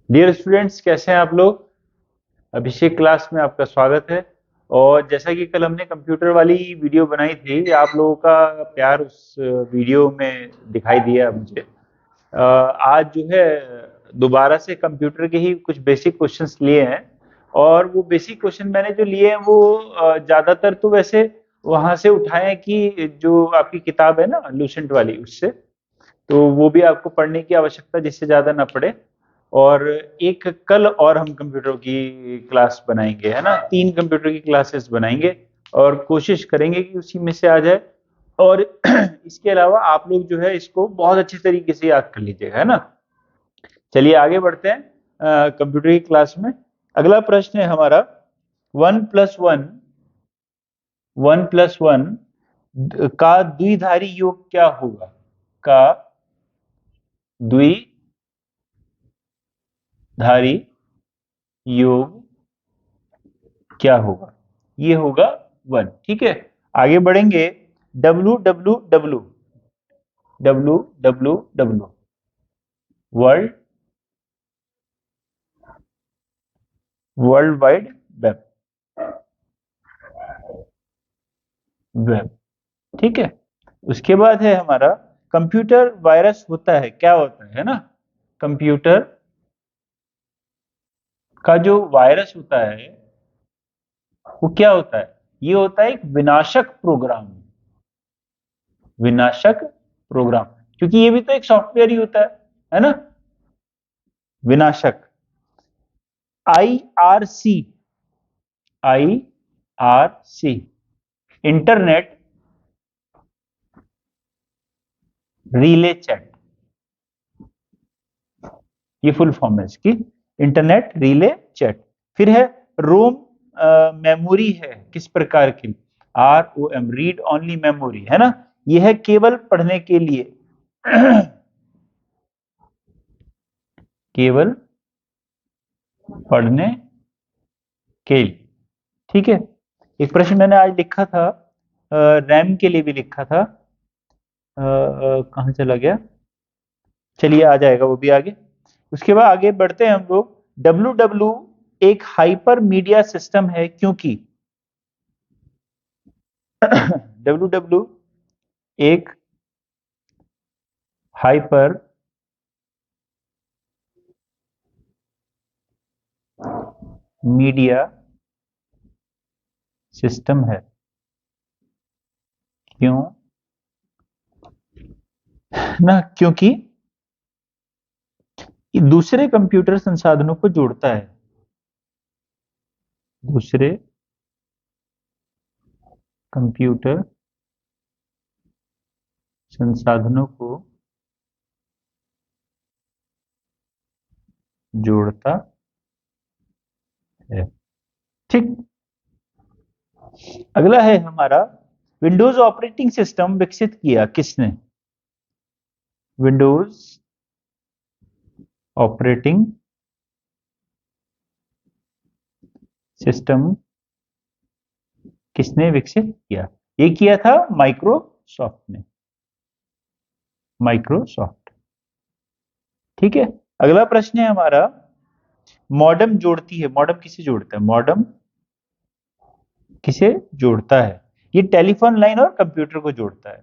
Dear students, कैसे हैं आप लोग। अभिषेक क्लास में आपका स्वागत है। और जैसा कि कल हमने कंप्यूटर वाली वीडियो बनाई थी, आप लोगों का प्यार उस वीडियो में दिखाई दिया मुझे। आज जो है दोबारा से कंप्यूटर के ही कुछ बेसिक क्वेश्चंस लिए हैं। और वो बेसिक क्वेश्चन मैंने जो लिए हैं वो ज़्यादातर तो वैसे वहाँ से उठाए हैं कि जो आपकी किताब है ना लूसेंट वाली, उससे। तो वो भी आपको पढ़ने की आवश्यकता जिससे ज़्यादा ना पड़े। और एक कल और हम कंप्यूटर की क्लास बनाएंगे, है ना, 3 कंप्यूटर की क्लासेस बनाएंगे और कोशिश करेंगे कि उसी में से आ जाए। और इसके अलावा आप लोग जो है इसको बहुत अच्छी तरीके से याद कर लीजिएगा, है ना। चलिए आगे बढ़ते हैं कंप्यूटर की क्लास में। अगला प्रश्न है हमारा, 1+1 1+1 का द्विधारी योग क्या होगा। का द्विधारी योग क्या होगा। ये होगा 1। ठीक है, आगे बढ़ेंगे। W W W W W W world world wide web web. ठीक है, उसके बाद है हमारा, कंप्यूटर वायरस होता है, क्या होता है ना। कंप्यूटर का जो वायरस होता है वो क्या होता है। ये होता है एक विनाशक प्रोग्राम। विनाशक प्रोग्राम, क्योंकि ये भी तो एक सॉफ्टवेयर ही होता है ना। विनाशक। IRC, IRC, internet relay chat, ये फुल फॉर्म है इसकी, इंटरनेट रिले चैट। फिर है रोम मेमोरी, है किस प्रकार की। ROM, रीड ओनली मेमोरी, है ना। यह है केवल पढ़ने के लिए। केवल पढ़ने के लिए। ठीक है, एक प्रश्न मैंने आज लिखा था, रैम के लिए भी लिखा था। कहाँ चला गया, चलिए आ जाएगा वो भी आगे। उसके बाद आगे बढ़ते हैं हम लोग। डब्ल्यू डब्ल्यू एक हाइपर मीडिया सिस्टम है क्योंकि। डब्ल्यू डब्ल्यू एक हाइपर मीडिया सिस्टम है। क्यों ना, क्योंकि ये दूसरे कंप्यूटर संसाधनों को जोड़ता है। दूसरे कंप्यूटर संसाधनों को जोड़ता है। ठीक, अगला है हमारा, विंडोज ऑपरेटिंग सिस्टम विकसित किया किसने। विंडोज ऑपरेटिंग सिस्टम किसने विकसित किया। ये किया था माइक्रोसॉफ्ट ने। माइक्रोसॉफ्ट। ठीक है, अगला प्रश्न है हमारा, मॉडेम जोड़ती है। मॉडेम किसे जोड़ता है। मॉडेम किसे जोड़ता है। ये टेलीफोन लाइन और कंप्यूटर को जोड़ता है।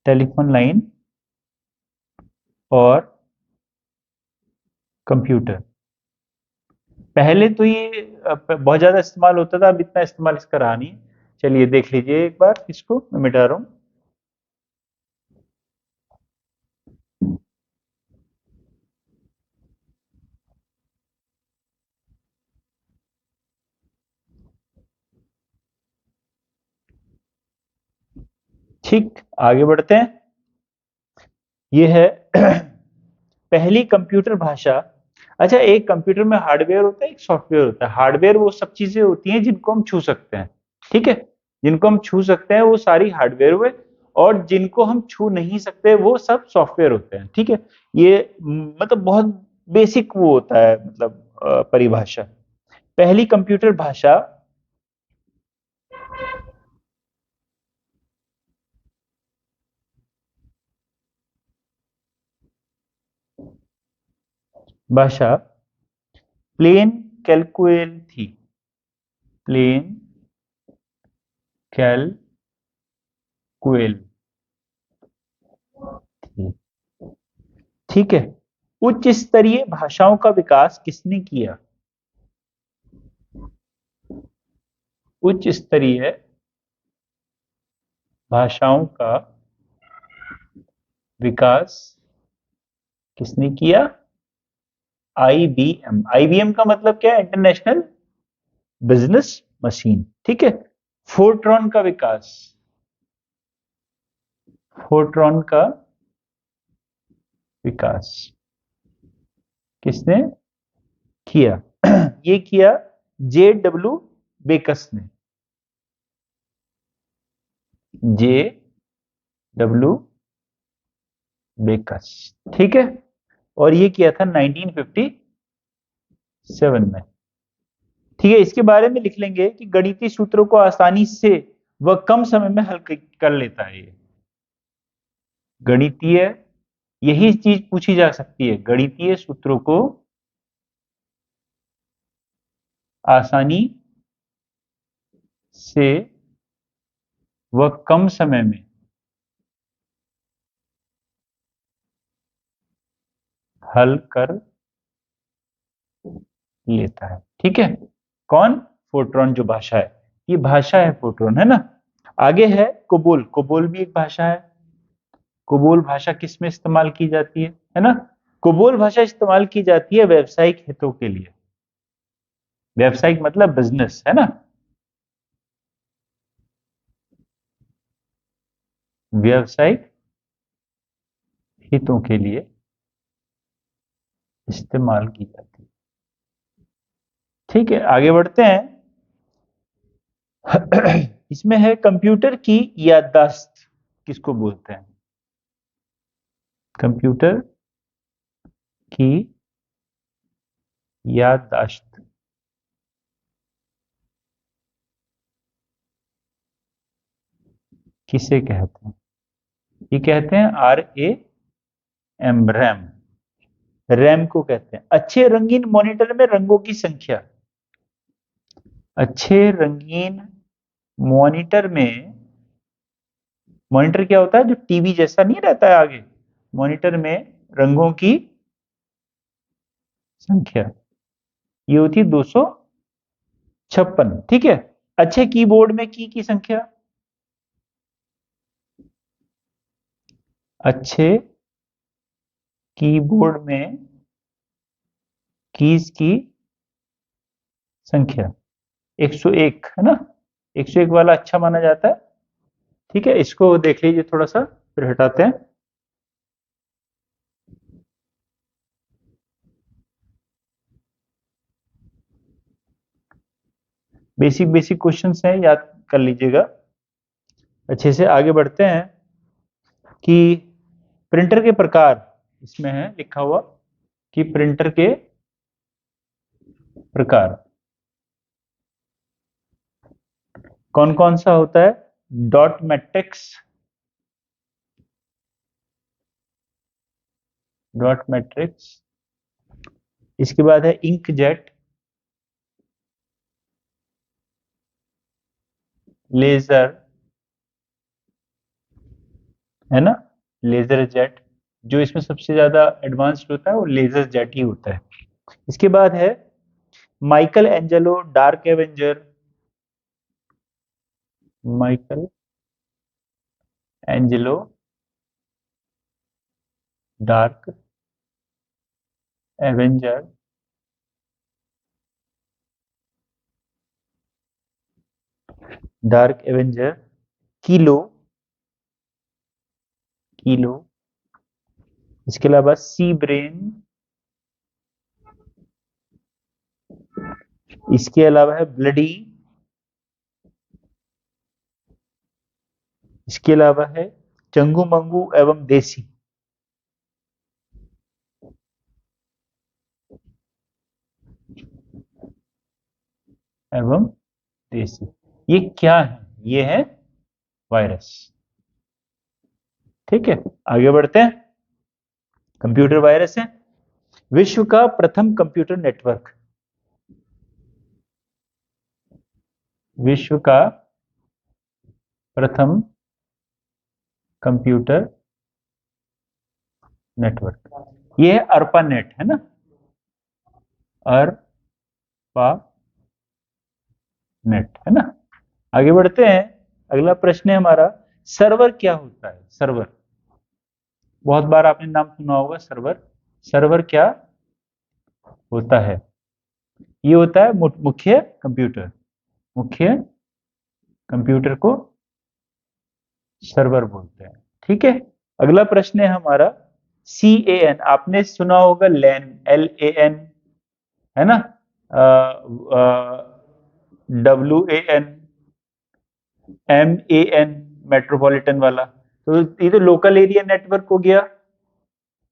टेलीफोन लाइन और कंप्यूटर। पहले तो ये बहुत ज्यादा इस्तेमाल होता था, अब इतना इस्तेमाल इसका रहा नहीं। चलिए देख लीजिए एक बार, इसको मैं मिटा रहा हूं। ठीक, आगे बढ़ते हैं। ये है पहली कंप्यूटर भाषा। अच्छा, एक कंप्यूटर में हार्डवेयर होता है, एक सॉफ्टवेयर होता है। हार्डवेयर वो सब चीजें होती हैं जिनको हम छू सकते हैं। ठीक है, जिनको हम छू सकते हैं वो सारी हार्डवेयर हुए। और जिनको हम छू नहीं सकते वो सब सॉफ्टवेयर होते हैं। ठीक है, ये मतलब बहुत बेसिक वो होता है, मतलब परिभाषा। पहली कंप्यूटर भाषा भाषा प्लेन कैलकुएल थी, प्लेन कैलकुएल थी। ठीक है। उच्च स्तरीय भाषाओं का विकास किसने किया? उच्च स्तरीय भाषाओं का विकास किसने किया? आईबीएम। आईबीएम का मतलब क्या है? International business machine. ठीक है। फोर्ट्रॉन का विकास, फोर्ट्रॉन का विकास किसने किया? ये किया JW बेकस ने, JW बेकस। ठीक है। और ये किया था 1957 में। ठीक है। इसके बारे में लिख लेंगे कि गणितीय सूत्रों को आसानी से व कम समय में हल कर लेता है। ये गणितीय, यही चीज पूछी जा सकती है, गणितीय सूत्रों को आसानी से व कम समय में हल कर लेता है। ठीक है। कौन? फोर्ट्रॉन जो भाषा है, ये भाषा है फोर्ट्रॉन, है ना। आगे है कोबोल। कोबोल भी एक भाषा है। कोबोल भाषा किस में इस्तेमाल की जाती है ना? कोबोल भाषा इस्तेमाल की जाती है व्यावसायिक हितों के लिए। व्यावसायिक मतलब बिजनेस, है ना। व्यावसायिक हितों के लिए इस्तेमाल की जाती है। ठीक है। आगे बढ़ते हैं। इसमें है कंप्यूटर की याददाश्त किसको बोलते हैं? कंप्यूटर की याददाश्त किसे कहते हैं? ये कहते हैं RAM, रैम। रैम को कहते हैं। अच्छे रंगीन मॉनिटर में रंगों की संख्या, अच्छे रंगीन मॉनिटर में, मॉनिटर क्या होता है? जो टीवी जैसा नहीं रहता है आगे, मॉनिटर में रंगों की संख्या ये होती है 256। ठीक है। अच्छे कीबोर्ड में की संख्या, अच्छे कीबोर्ड में कीज की संख्या 101, है ना। 101 वाला अच्छा माना जाता है। ठीक है। इसको देख लीजिए थोड़ा सा, फिर हटाते हैं। बेसिक बेसिक क्वेश्चंस हैं, याद कर लीजिएगा अच्छे से। आगे बढ़ते हैं कि प्रिंटर के प्रकार, इसमें है लिखा हुआ कि प्रिंटर के प्रकार कौन कौन सा होता है? Dot matrix, dot matrix. इसके बाद है इंकजेट, लेजर, है ना, लेजर जेट। जो इसमें सबसे ज्यादा एडवांस्ड होता है वो लेजर जेट ही होता है। इसके बाद है Michael Angelo dark Avenger, Michael Angelo dark Avenger. Dark Avenger, kilo, kilo. इसके अलावा सी ब्रेन, इसके अलावा है ब्लडी, इसके अलावा है चंगू मंगू एवं देसी, एवं देसी। ये क्या है? ये है वायरस। ठीक है। आगे बढ़ते हैं। कंप्यूटर वायरस है। विश्व का प्रथम कंप्यूटर नेटवर्क, विश्व का प्रथम कंप्यूटर नेटवर्क, ये है अर्पानेट, है ना, अर्पा नेट, है ना। आगे बढ़ते हैं, अगला प्रश्न है हमारा, सर्वर क्या होता है? सर्वर, बहुत बार आपने नाम सुना होगा सर्वर। सर्वर क्या होता है? ये होता है मुख्य कंप्यूटर, मुख्य कंप्यूटर को सर्वर बोलते हैं, ठीक है। अगला प्रश्न है हमारा, CAN, आपने सुना होगा लैन, LAN, है ना, WAN, MAN, मेट्रोपॉलिटन वाला, तो ये तो लोकल एरिया नेटवर्क हो गया,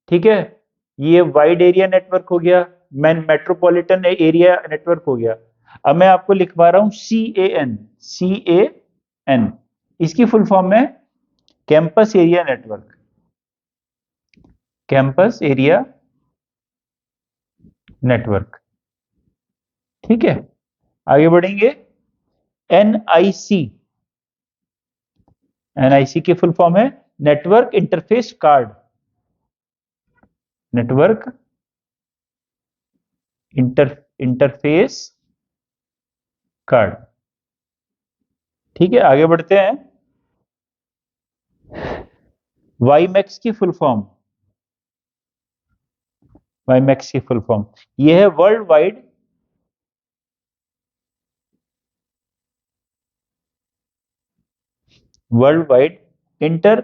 ठीक है। ये वाइड एरिया नेटवर्क हो गया, मेट्रोपॉलिटन एरिया नेटवर्क हो गया। अब मैं आपको लिखवा रहा हूं CAN, CAN, इसकी फुल फॉर्म है campus area network, campus area network, ठीक है। आगे बढ़ेंगे, NIC, NIC की फुल फॉर्म है network interface card, network interface card, ठीक है। आगे बढ़ते हैं, वाईमैक्स की फुल फॉर्म, वाईमैक्स की फुल फॉर्म ये है world wide inter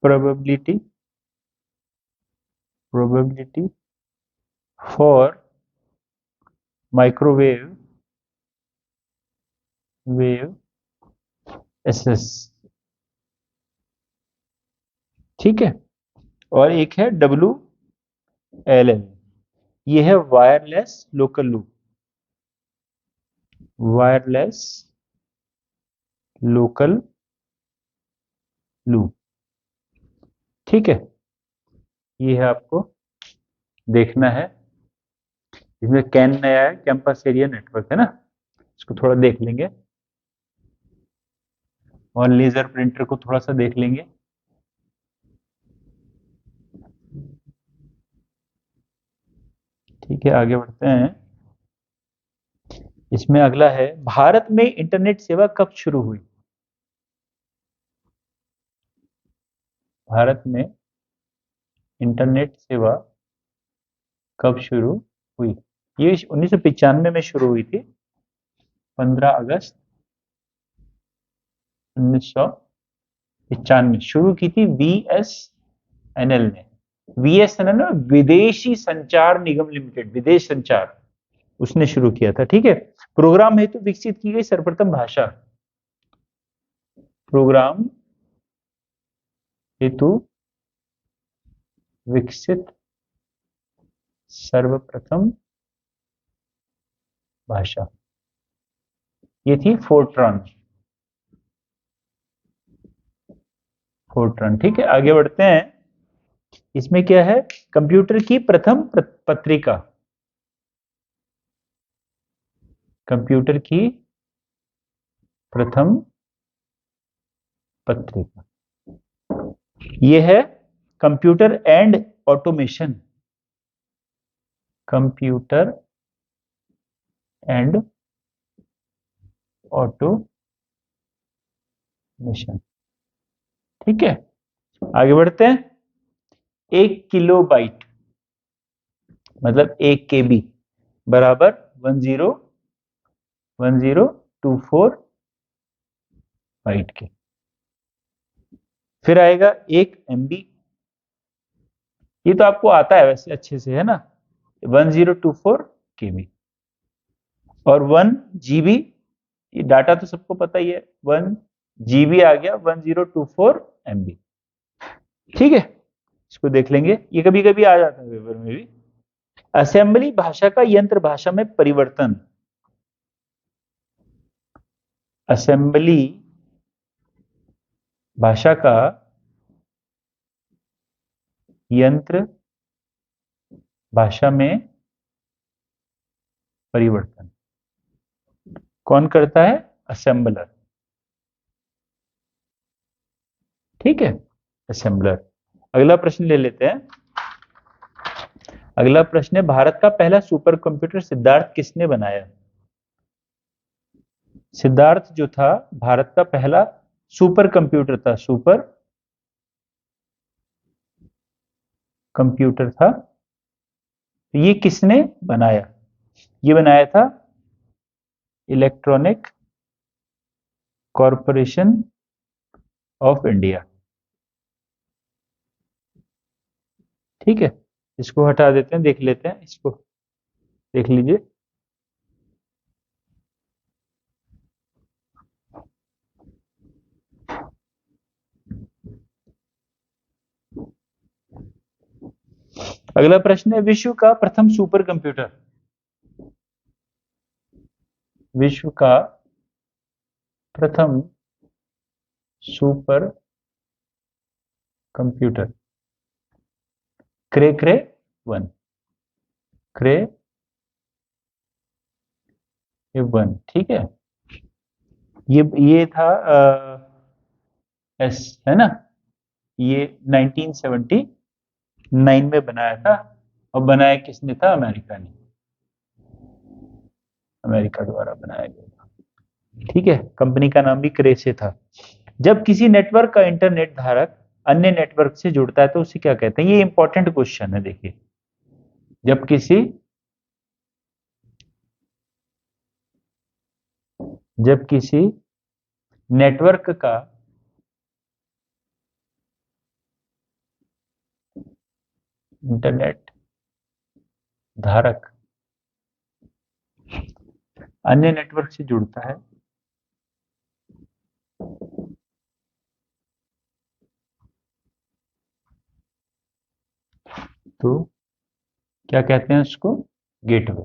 probability for microwave access, ठीक है। और एक है WLL, ये है wireless local loop, wireless local loop, ठीक है। ये है आपको देखना है, इसमें कैन नया है, कैंपस एरिया नेटवर्क, है ना, इसको थोड़ा देख लेंगे, और लेजर प्रिंटर को थोड़ा सा देख लेंगे। ठीक है, आगे बढ़ते हैं, इसमें अगला है, भारत में इंटरनेट सेवा कब शुरू हुई? भारत में इंटरनेट सेवा कब शुरू हुई? ये 1995 में शुरू हुई थी, 15 अगस्त 1995 शुरू की थी BSNL ने, BSNL ना, विदेशी संचार निगम लिमिटेड, विदेश संचार, उसने शुरू किया था, ठीक है। प्रोग्राम हेतु विकसित की गई सर्वप्रथम भाषा, प्रोग्राम हेतु विकसित सर्वप्रथम भाषा, ये थी फोर्ट्रन, फोर्ट्रन, ठीक है। आगे बढ़ते हैं, इसमें क्या है, कंप्यूटर की प्रथम पत्रिका, कंप्यूटर की प्रथम पत्रिका, ये है computer and automation, computer and automation, ठीक है। आगे बढ़ते हैं, 1 किलोबाइट मतलब 1 KB बराबर 1024 बाइट के। फिर आएगा 1 MB, ये तो आपको आता है वैसे अच्छे से, है ना, 1024 KB, और 1 GB, ये डाटा तो सबको पता ही है, 1 GB आ गया, 1024 MB, ठीक है। इसको देख लेंगे, ये कभी कभी आ जाता है पेपर में भी। असेंबली भाषा का यंत्र भाषा में परिवर्तन, असेंबली भाषा का यंत्र भाषा में परिवर्तन कौन करता है? असेंबलर। ठीक है, असेंबलर। अगला प्रश्न ले लेते हैं। अगला प्रश्न है, भारत का पहला सुपर कंप्यूटर सिद्धार्थ किसने बनाया? सिद्धार्थ जो था भारत का पहला सुपर कंप्यूटर था, सुपर कंप्यूटर था। तो ये किसने बनाया? ये बनाया था इलेक्ट्रॉनिक कॉरपोरेशन ऑफ इंडिया। ठीक है, इसको हटा देते हैं, देख लेते हैं, इसको देख लीजिए। अगला प्रश्न है, विश्व का प्रथम सुपर कंप्यूटर। विश्व का प्रथम सुपर कंप्यूटर क्रे क्रे वन। क्रे वन, ठीक है। ये था एस, है ना? ये 1979 में बनाया था, और बनाया किसने था? अमेरिका ने, अमेरिका द्वारा बनाया गया था। ठीक है, कंपनी का नाम भी क्रे से था। जब किसी नेटवर्क का इंटरनेट धारक अन्य नेटवर्क से जुड़ता है तो उसे क्या कहते हैं? ये इंपॉर्टेंट क्वेश्चन है, देखिए। जब किसी जब किसी नेटवर्क का इंटरनेट धारक अन्य नेटवर्क से जुड़ता है तो क्या कहते हैं उसको? गेटवे।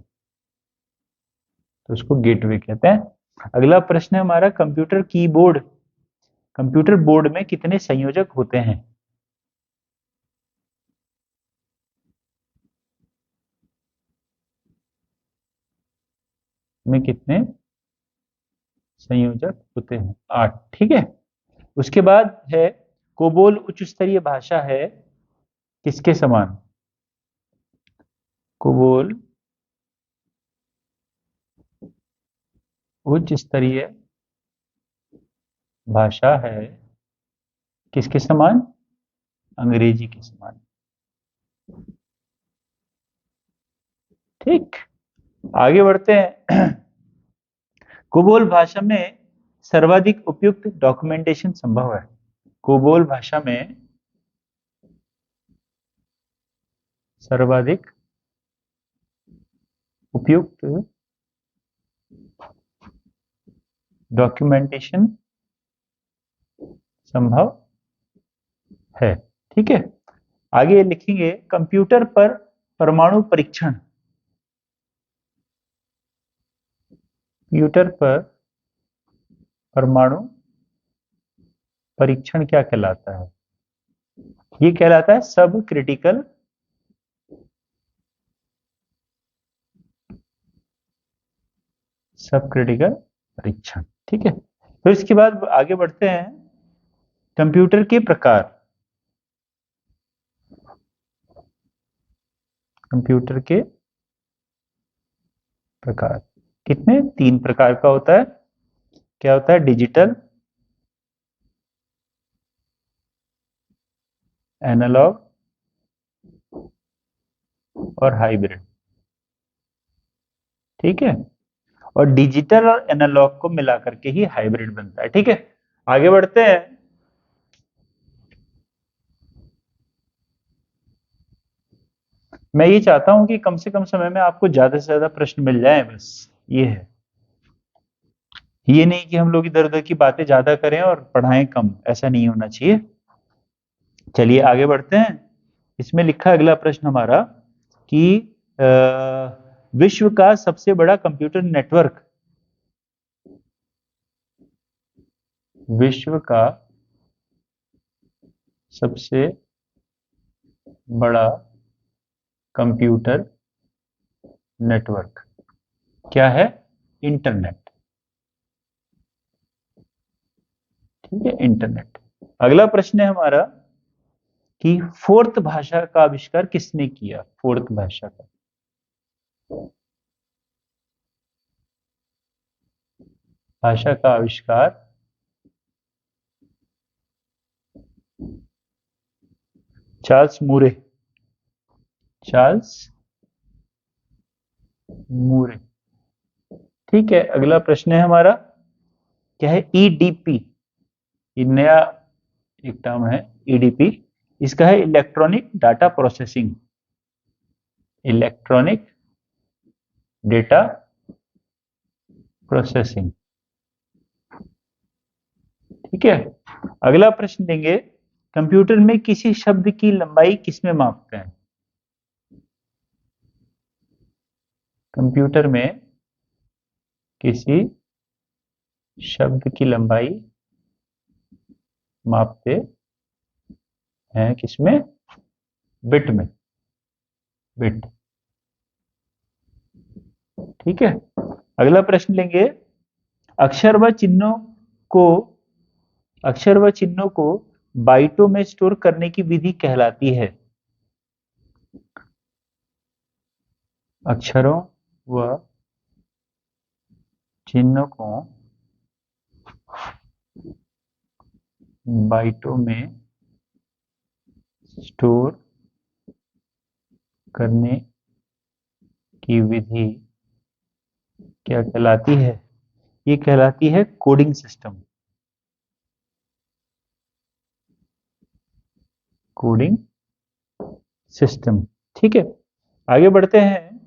तो उसको गेटवे कहते हैं। अगला प्रश्न है हमारा, कंप्यूटर कीबोर्ड, कंप्यूटर बोर्ड में कितने संयोजक होते हैं? में कितने संयोजक होते हैं? 8। ठीक है। उसके बाद है, कोबोल उच्च स्तरीय भाषा है किसके समान? कोबोल उच्च स्तरीय भाषा है किसके समान? अंग्रेजी के समान। ठीक, आगे बढ़ते हैं। कोबोल भाषा में सर्वाधिक उपयुक्त डॉक्यूमेंटेशन संभव है। कोबोल भाषा में सर्वाधिक उपयुक्त डॉक्यूमेंटेशन संभव है। ठीक है, आगे लिखेंगे, कंप्यूटर पर परमाणु परीक्षण, कंप्यूटर पर परमाणु परीक्षण क्या कहलाता है? ये कहलाता है सब क्रिटिकल परीक्षण। ठीक है, तो इसके बाद आगे बढ़ते हैं, कंप्यूटर के प्रकार। कंप्यूटर के प्रकार कितने? 3 प्रकार का होता है। क्या होता है? डिजिटल, एनालॉग और हाइब्रिड। ठीक है, और डिजिटल और एनालॉग को मिलाकर के ही हाइब्रिड बनता है। ठीक है, आगे बढ़ते हैं। मैं ये चाहता हूं कि कम से कम समय में आपको ज्यादा से ज्यादा प्रश्न मिल जाए, बस ये है। ये नहीं कि हम लोग इधर उधर की बातें ज्यादा करें और पढ़ाएं कम, ऐसा नहीं होना चाहिए। चलिए आगे बढ़ते हैं। इसमें लिखा है अगला प्रश्न हमारा कि विश्व का सबसे बड़ा कंप्यूटर नेटवर्क, विश्व का सबसे बड़ा कंप्यूटर नेटवर्क क्या है? इंटरनेट। ठीक है, इंटरनेट। अगला प्रश्न है हमारा कि फोर्थ भाषा का आविष्कार किसने किया? फोर्थ भाषा का आविष्कार चार्ल्स मूरे। चार्ल्स मूरे। ठीक है, अगला प्रश्न है हमारा, क्या है? ईडीपी। ये नया एक टर्म है, ईडीपी। इसका है electronic data processing. Electronic data processing. ठीक है, अगला प्रश्न देंगे, कंप्यूटर में किसी शब्द की लंबाई किसमें मापते हैं? कंप्यूटर में किसी शब्द की लंबाई मापते हैं किसमें? बिट में। बिट। ठीक है, अगला प्रश्न लेंगे, अक्षर व चिन्हों को अक्षर व चिन्हों को बाइटों में स्टोर करने की विधि कहलाती है? अक्षरों व चिन्हों को बाइटों में स्टोर करने की विधि क्या कहलाती है? ये कहलाती है कोडिंग सिस्टम। Coding system. ठीक है, आगे बढ़ते हैं,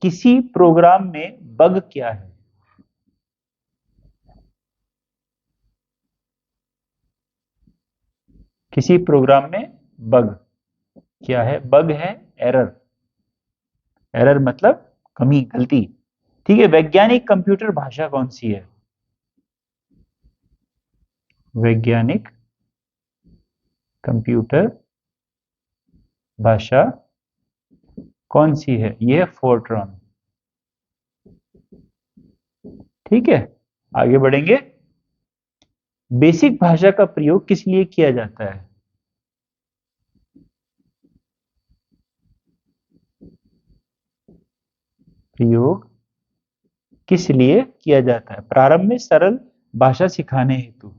किसी प्रोग्राम में बग क्या है? किसी प्रोग्राम में बग क्या है? बग है एरर। एरर मतलब कमी, गलती। ठीक है, वैज्ञानिक कंप्यूटर भाषा कौन सी है? वैज्ञानिक कंप्यूटर भाषा कौन सी है? यह है फोर्ट्रॉन। ठीक है, आगे बढ़ेंगे, बेसिक भाषा का प्रयोग किस लिए किया जाता है? प्रयोग किस लिए किया जाता है? प्रारंभ में सरल भाषा सिखाने हेतु।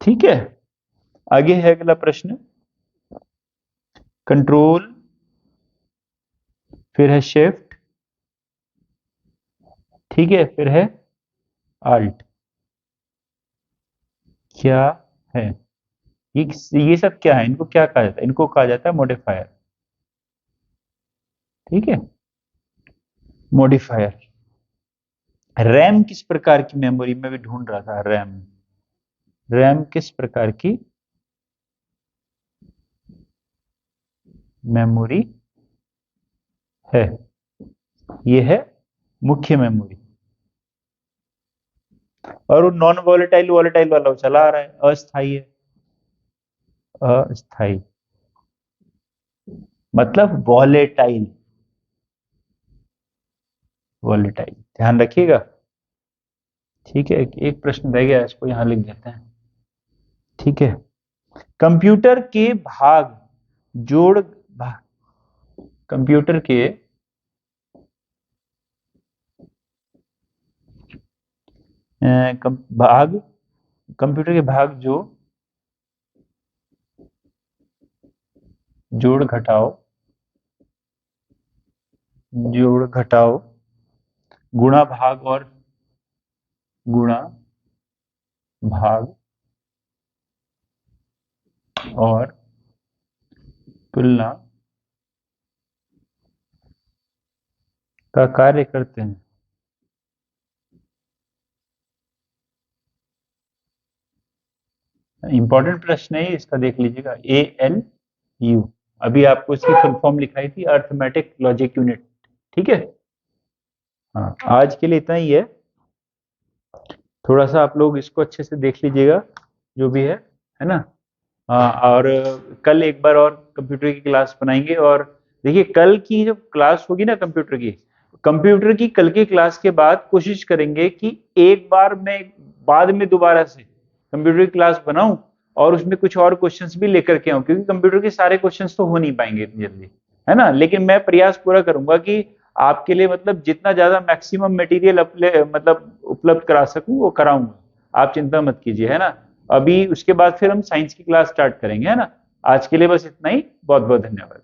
ठीक है, आगे है अगला प्रश्न, कंट्रोल, फिर है शिफ्ट, ठीक है, फिर है आल्ट, क्या है? ये ये सब क्या है? इनको क्या कहा जाता है? इनको कहा जाता है मॉडिफायर। ठीक है, मॉडिफायर। रैम किस प्रकार की मेमोरी में भी ढूंढ रहा था? रैम। रैम किस प्रकार की मेमोरी है? ये है मुख्य मेमोरी। और वो नॉन वॉलेटाइल वॉलेटाइल वाला वो चला आ रहा है, अस्थाई है। अस्थाई मतलब वॉलेटाइल। वॉलेटाइल, ध्यान रखिएगा। ठीक है, एक प्रश्न रह गया, इसको यहां लिख देते हैं। ठीक है, कंप्यूटर के भाग जोड़ कंप्यूटर के भाग, कंप्यूटर के भाग जो जोड़ घटाओ, जोड़ घटाओ, गुणा भाग और गुणा भाग और तुलना का कार्य करते हैं। इंपॉर्टेंट प्रश्न है, इसका देख लीजिएगा। ALU, अभी आपको इसकी फुल फॉर्म लिखाई थी, अर्थमेटिक लॉजिक यूनिट। ठीक है, हाँ आज के लिए इतना ही है। थोड़ा सा आप लोग इसको अच्छे से देख लीजिएगा जो भी है ना। हाँ, और कल एक बार और कंप्यूटर की क्लास बनाएंगे। और देखिए कल की जो क्लास होगी ना कंप्यूटर की कल की क्लास के बाद कोशिश करेंगे कि एक बार मैं बाद में दोबारा से कंप्यूटर की क्लास बनाऊं और उसमें कुछ और क्वेश्चंस भी लेकर के आऊं, क्योंकि कंप्यूटर के सारे क्वेश्चंस तो हो नहीं पाएंगे इतनी जल्दी, है ना। लेकिन मैं प्रयास पूरा करूंगा कि आपके लिए मतलब जितना ज्यादा मैक्सिमम मटेरियल मतलब उपलब्ध करा सकूं वो कराऊंगा, आप चिंता मत कीजिए, है ना। अभी उसके बाद फिर हम साइंस की क्लास स्टार्ट करेंगे, है ना। आज के लिए बस इतना ही, बहुत बहुत धन्यवाद।